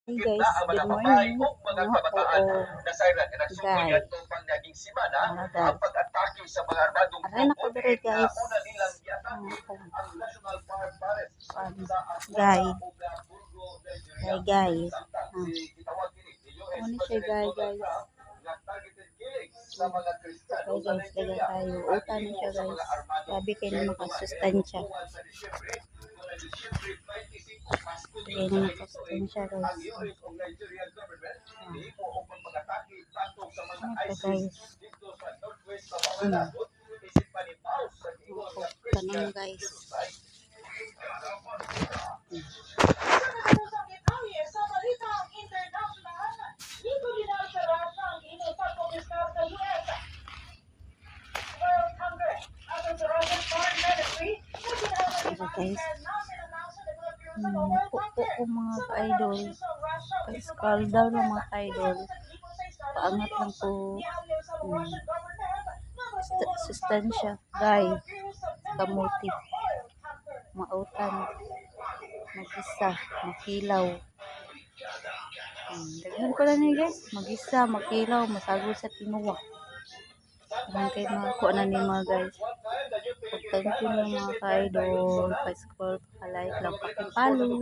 Hey gitna guys, ang good mga babae morning. o mga Ano po kabataan o na silent na nagsumbong guys, nitong pang naging simana mga ang guys. pag-atake sa mga armadong Aray na grupo ko ni dire na guys. una nilang Ano i-atake po, ang National Park Forest sa guys. Aguada ug Burgo del Ria. Guys. Samtang si gitawag kini ni US Ano siya President Donald guys. Trump nga targeted killing sa mga Kristiyano Okay sa guys, dagan Nigeria tayo. at Utan na imo siya sa mga guys. armado. Sabi kayo na makasustansya. Sa Disyembre, mula Disyembre 25, Pasko Kaya sa na history, makasustansya ang guys. US o Nigerian government himo og pag-atake batok sa mga Ano po ISIS guys. dito sa northwest sa mga nasod isip pa ni Paus sa gingon nga Christian Tanong guys. genocide. Ano guys. Po ko mga ka-idol. Pa-scroll down ng mga ka-idol. Paangat lang po. Sustansya. Guys. Kamuti. Mautan. Mag-isa. Makilaw. Daghan ko lang niya guys. Mag-isa. Makilaw. Masagol sa tinuwa. Parang kayo mga kuha na ni mga guys. Thank you mga ka-idol. Pa-scroll. Pa-like lang. Pa-follow.